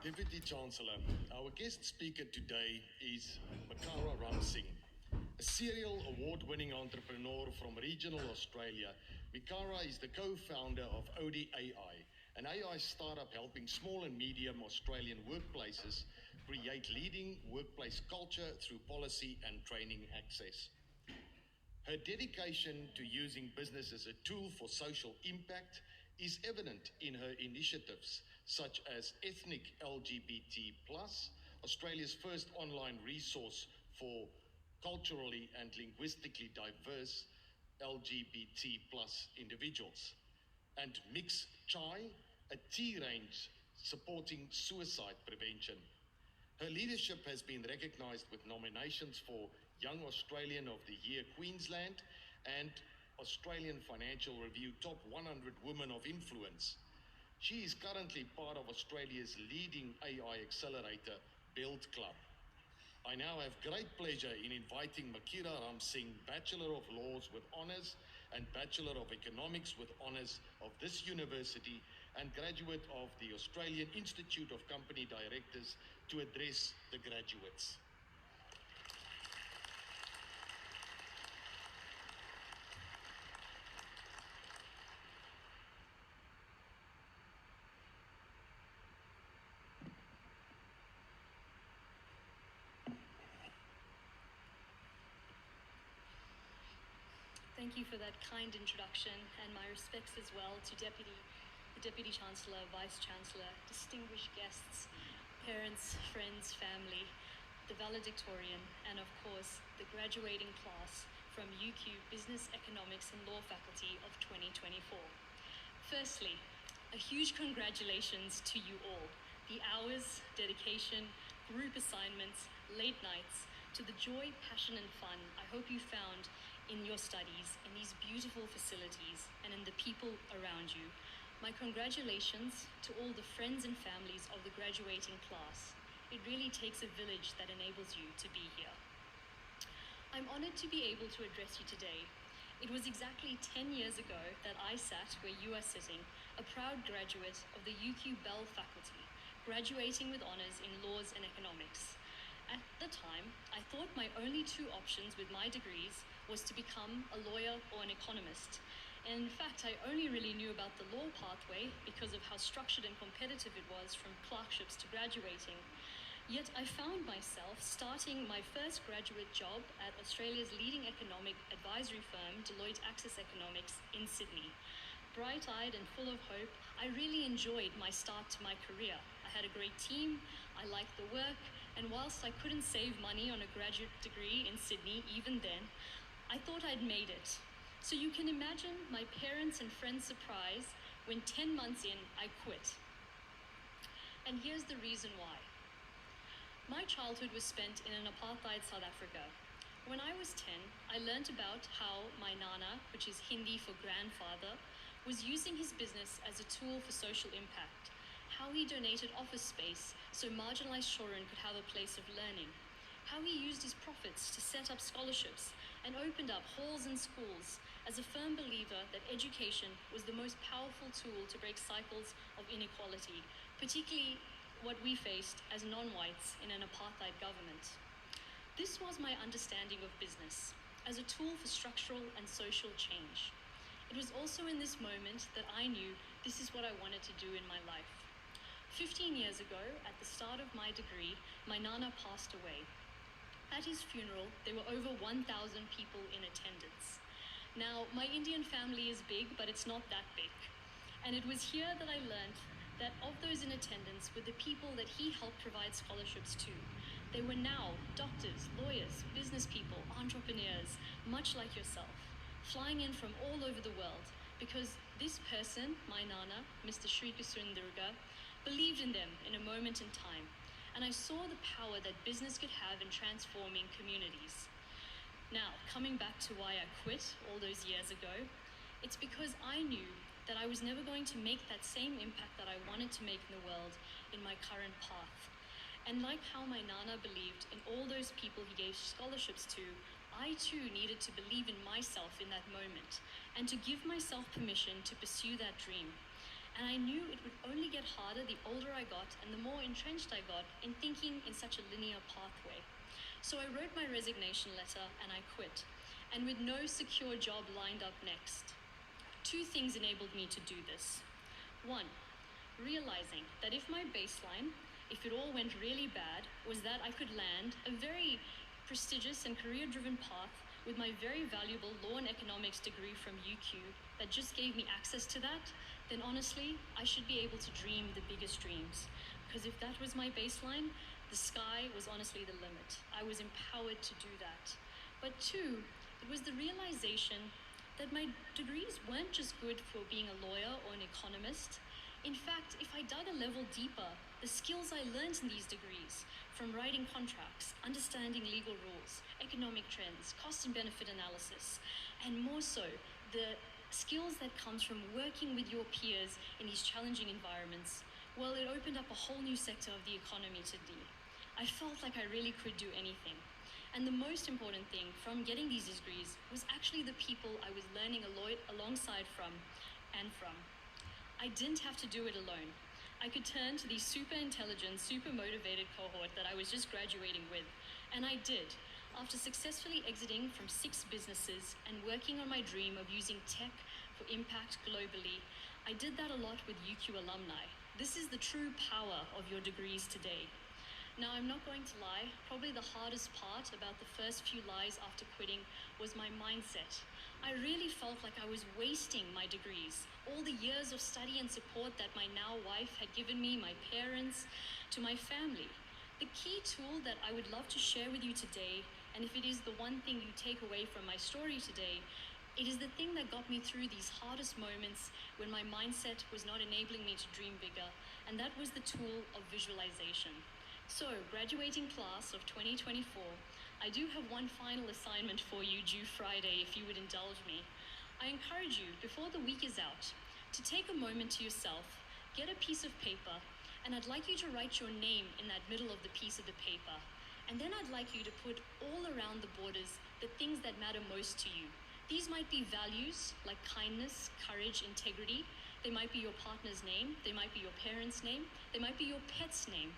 Deputy Chancellor, our guest speaker today is Mikhara Ramsing, a serial award-winning entrepreneur from regional Australia. Mikhara is the co-founder of Odi AI, an AI startup helping small and medium Australian workplaces create leading workplace culture through policy and training access. Her dedication to using business as a tool for social impact is evident in her initiatives such as Ethnic LGBT+, Australia's first online resource for culturally and linguistically diverse LGBT+ individuals, and Mix Chai, a tea range supporting suicide prevention. Her leadership has been recognised with nominations for Young Australian of the Year Queensland and Australian Financial Review Top 100 Women of Influence. She is currently part of Australia's leading AI accelerator, Build Club. I now have great pleasure in inviting Mikhara Ramsing, Bachelor of Laws with Honours and Bachelor of Economics with Honours of this university and graduate of the Australian Institute of Company Directors, to address the graduates. Thank you for that kind introduction, and my respects as well to the Deputy Chancellor, Vice Chancellor, distinguished guests, parents, friends, family, the valedictorian, and of course, the graduating class from UQ Business, Economics and Law Faculty of 2024. Firstly, a huge congratulations to you all. The hours, dedication, group assignments, late nights, to the joy, passion and fun I hope you found in your studies, in these beautiful facilities, and in the people around you. My congratulations to all the friends and families of the graduating class. It really takes a village that enables you to be here. I'm honored to be able to address you today. It was exactly 10 years ago that I sat where you are sitting, a proud graduate of the UQ Bell faculty, graduating with honours in laws and economics. At the time, I thought my only two options with my degrees was to become a lawyer or an economist. And in fact, I only really knew about the law pathway because of how structured and competitive it was from clerkships to graduating. Yet I found myself starting my first graduate job at Australia's leading economic advisory firm, Deloitte Access Economics in Sydney. Bright-eyed and full of hope, I really enjoyed my start to my career. I had a great team, I liked the work, and whilst I couldn't save money on a graduate degree in Sydney even then, I thought I'd made it. So you can imagine my parents' and friends' surprise when 10 months in, I quit. And here's the reason why. My childhood was spent in an apartheid South Africa. When I was 10, I learnt about how my nana, which is Hindi for grandfather, was using his business as a tool for social impact, how he donated office space so marginalized children could have a place of learning, how he used his profits to set up scholarships and opened up halls and schools, as a firm believer that education was the most powerful tool to break cycles of inequality, particularly what we faced as non-whites in an apartheid government. This was my understanding of business, as a tool for structural and social change. It was also in this moment that I knew this is what I wanted to do in my life. 15 years ago, at the start of my degree, my nana passed away. At his funeral, there were over 1,000 people in attendance. Now, my Indian family is big, but it's not that big. And it was here that I learned that of those in attendance were the people that he helped provide scholarships to. They were now doctors, lawyers, business people, entrepreneurs, much like yourself, flying in from all over the world because this person, my nana, Mr. Sri Kisundurga, believed in them in a moment in time. And I saw the power that business could have in transforming communities. Now, coming back to why I quit all those years ago, it's because I knew that I was never going to make that same impact that I wanted to make in the world in my current path. And like how my nana believed in all those people he gave scholarships to, I too needed to believe in myself in that moment and to give myself permission to pursue that dream. And I knew it would only get harder the older I got and the more entrenched I got in thinking in such a linear pathway. So I wrote my resignation letter and I quit. And with no secure job lined up next, two things enabled me to do this. One, realizing that if my baseline, if it all went really bad, was that I could land a very prestigious and career-driven path with my very valuable law and economics degree from UQ that just gave me access to that, then honestly, I should be able to dream the biggest dreams. Because if that was my baseline, the sky was honestly the limit. I was empowered to do that. But two, it was the realization that my degrees weren't just good for being a lawyer or an economist. In fact, if I dug a level deeper, the skills I learned in these degrees, from writing contracts, understanding legal rules, economic trends, cost and benefit analysis, and more so, the skills that comes from working with your peers in these challenging environments, well, it opened up a whole new sector of the economy to me. I felt like I really could do anything. And the most important thing from getting these degrees was actually the people I was learning alongside from. I didn't have to do it alone. I could turn to the super intelligent, super motivated cohort that I was just graduating with, and I did. After successfully exiting from 6 businesses and working on my dream of using tech for impact globally, I did that a lot with UQ alumni. This is the true power of your degrees today. Now, I'm not going to lie, probably the hardest part about the first few lies after quitting was my mindset. I really felt like I was wasting my degrees, all the years of study and support that my now wife had given me, my parents, to my family. The key tool that I would love to share with you today, and if it is the one thing you take away from my story today, it is the thing that got me through these hardest moments when my mindset was not enabling me to dream bigger, and that was the tool of visualization. So, graduating class of 2024, I do have one final assignment for you due Friday if you would indulge me. I encourage you, before the week is out, to take a moment to yourself, get a piece of paper, and I'd like you to write your name in that middle of the piece of the paper. And then I'd like you to put all around the borders the things that matter most to you. These might be values like kindness, courage, integrity. They might be your partner's name. They might be your parents' name. They might be your pet's name.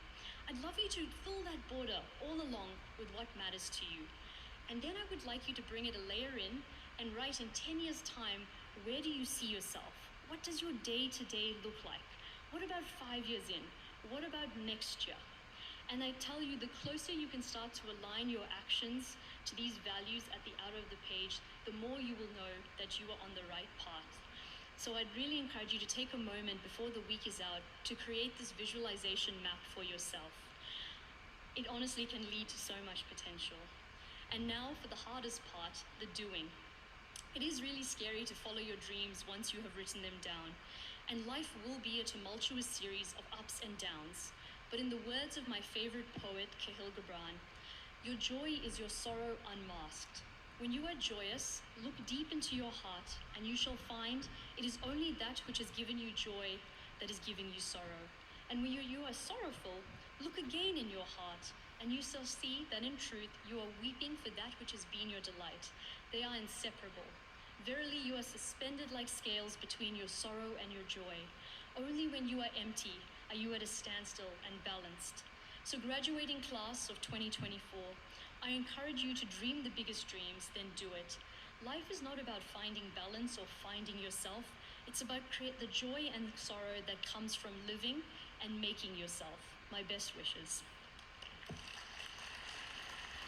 I'd love you to fill that border all along with what matters to you. And then I would like you to bring it a layer in and write in 10 years' time, where do you see yourself? What does your day-to-day look like? What about 5 years in? What about next year? And I tell you, the closer you can start to align your actions to these values at the outer of the page, the more you will know that you are on the right path. So I'd really encourage you to take a moment before the week is out to create this visualization map for yourself. It honestly can lead to so much potential. And now for the hardest part, the doing. It is really scary to follow your dreams once you have written them down. And life will be a tumultuous series of ups and downs. But in the words of my favorite poet, Kahlil Gibran, your joy is your sorrow unmasked. When you are joyous, look deep into your heart, and you shall find it is only that which has given you joy that is giving you sorrow. And when you are sorrowful, look again in your heart, and you shall see that in truth you are weeping for that which has been your delight. They are inseparable. Verily you are suspended like scales between your sorrow and your joy. Only when you are empty are you at a standstill and balanced. So graduating class of 2024, I encourage you to dream the biggest dreams, then do it. Life is not about finding balance or finding yourself. It's about create the joy and sorrow that comes from living and making yourself. My best wishes.